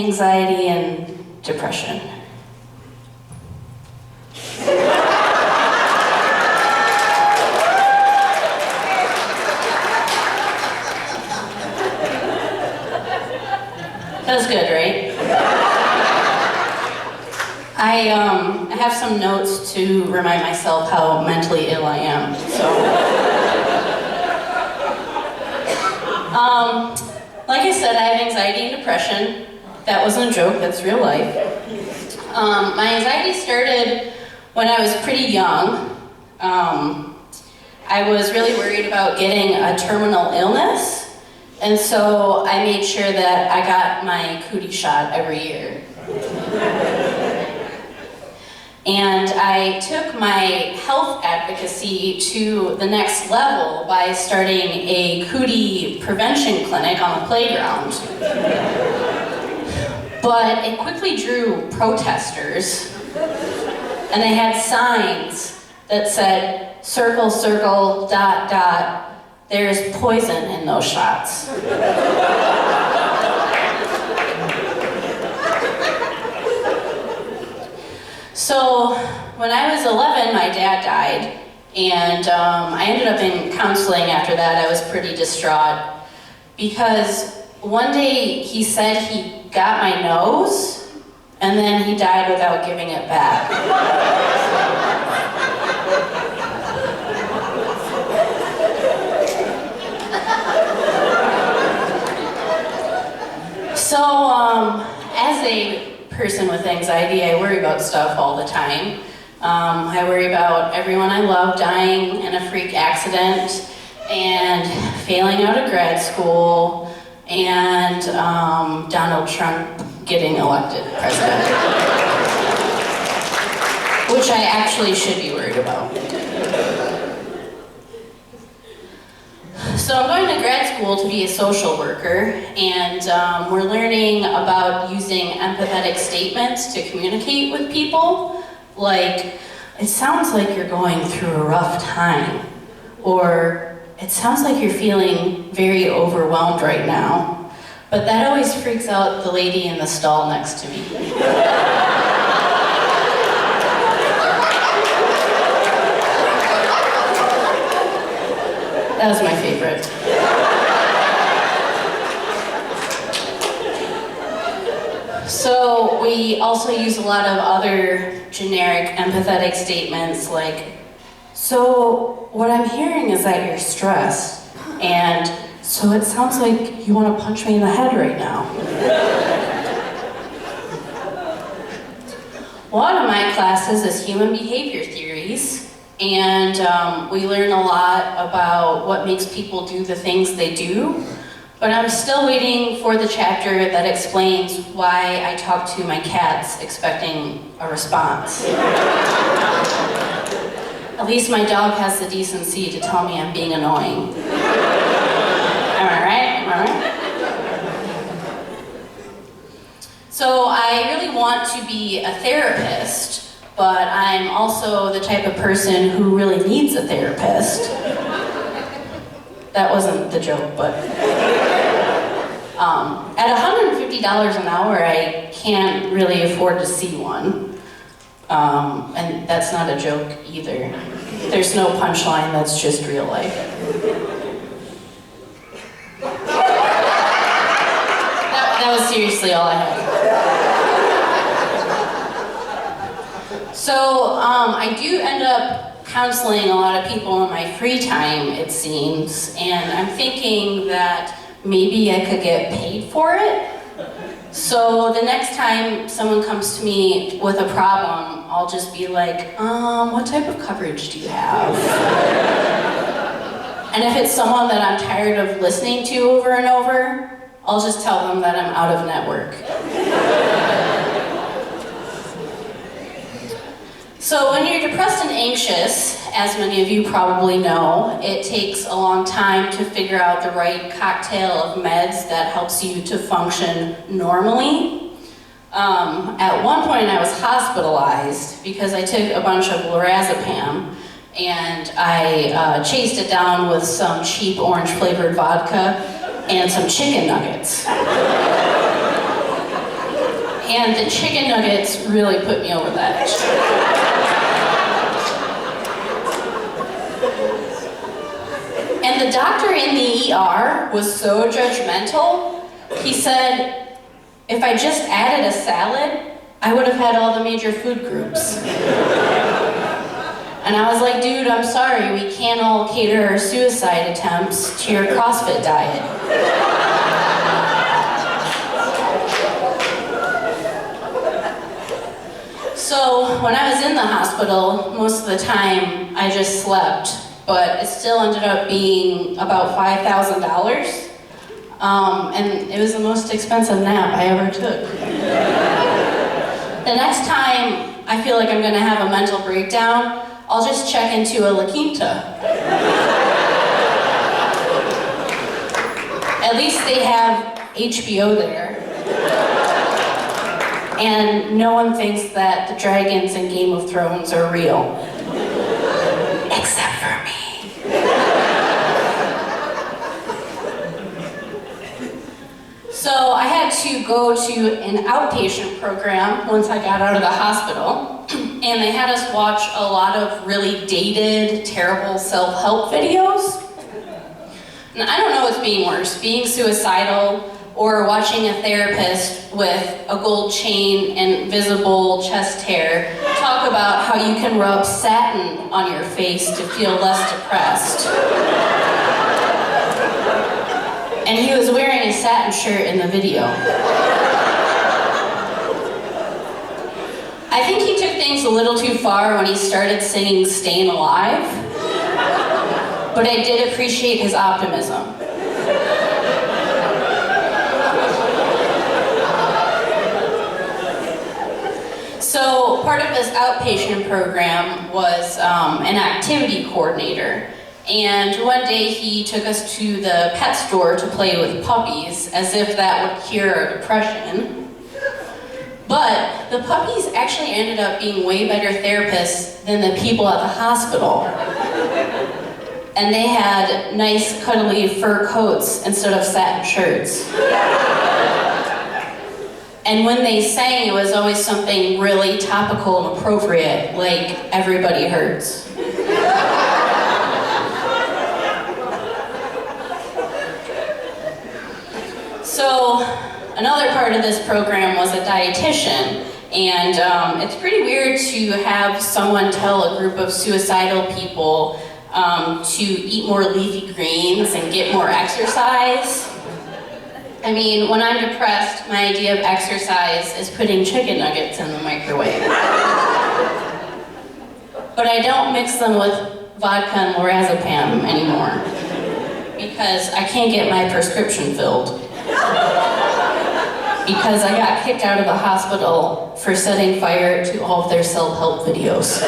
anxiety and depression. That was good, right? I have some notes to remind myself how mentally ill I am, so. Like I said, I have anxiety and depression. That wasn't a joke, that's real life. My anxiety started when I was pretty young. I was really worried about getting a terminal illness, and so I made sure that I got my cootie shot every year. And I took my health advocacy to the next level by starting a cootie prevention clinic on the playground. But it quickly drew protesters, and they had signs that said, circle, circle, dot, dot, there's poison in those shots. So when I was 11, my dad died, and I ended up in counseling after that. I was pretty distraught because one day he said he got my nose, and then he died without giving it back. So as a person with anxiety, I worry about stuff all the time. I worry about everyone I love dying in a freak accident, and failing out of grad school, and Donald Trump getting elected president. Which I actually should be worried about. So I'm going to grad school to be a social worker, and we're learning about using empathetic statements to communicate with people. Like, it sounds like you're going through a rough time, or it sounds like you're feeling very overwhelmed right now. But that always freaks out the lady in the stall next to me. That was my favorite. So we also use a lot of other generic empathetic statements like, so what I'm hearing is that you're stressed, and so it sounds like you want to punch me in the head right now. One of my classes is human behavior theories, and we learn a lot about what makes people do the things they do, but I'm still waiting for the chapter that explains why I talk to my cats expecting a response. At least my dog has the decency to tell me I'm being annoying. Am I right? Am I right? So I really want to be a therapist, but I'm also the type of person who really needs a therapist. That wasn't the joke, but at $150 an hour, I can't really afford to see one. And that's not a joke either. There's no punchline, that's just real life. That was seriously all I had. So I do end up counseling a lot of people in my free time, it seems, and I'm thinking that maybe I could get paid for it. So the next time someone comes to me with a problem, I'll just be like, what type of coverage do you have? And if it's someone that I'm tired of listening to over and over, I'll just tell them that I'm out of network. So when you're depressed and anxious, as many of you probably know, it takes a long time to figure out the right cocktail of meds that helps you to function normally. At one point I was hospitalized because I took a bunch of lorazepam, and I chased it down with some cheap orange flavored vodka and some chicken nuggets. And the chicken nuggets really put me over the edge. And the doctor in the ER was so judgmental. He said, if I just added a salad, I would have had all the major food groups. And I was like, dude, I'm sorry, we can't all cater our suicide attempts to your CrossFit diet. So when I was in the hospital, most of the time I just slept, but it still ended up being about $5,000. And it was the most expensive nap I ever took. The next time I feel like I'm gonna have a mental breakdown, I'll just check into a La Quinta. At least they have HBO there. And no one thinks that the dragons in Game of Thrones are real. Except for me. So I had to go to an outpatient program once I got out of the hospital, and they had us watch a lot of really dated, terrible self-help videos. And I don't know what's being worse, being suicidal or watching a therapist with a gold chain and visible chest hair talk about how you can rub satin on your face to feel less depressed. And he was wearing a satin shirt in the video. I think he took things a little too far when he started singing Stayin' Alive, but I did appreciate his optimism. So part of this outpatient program was an activity coordinator. And one day he took us to the pet store to play with puppies, as if that would cure our depression. But the puppies actually ended up being way better therapists than the people at the hospital. And they had nice, cuddly fur coats instead of satin shirts. And when they sang, it was always something really topical and appropriate, like Everybody Hurts. So another part of this program was a dietitian, and it's pretty weird to have someone tell a group of suicidal people to eat more leafy greens and get more exercise. I mean, when I'm depressed, my idea of exercise is putting chicken nuggets in the microwave. But I don't mix them with vodka and lorazepam anymore because I can't get my prescription filled. Because I got kicked out of the hospital for setting fire to all of their self-help videos.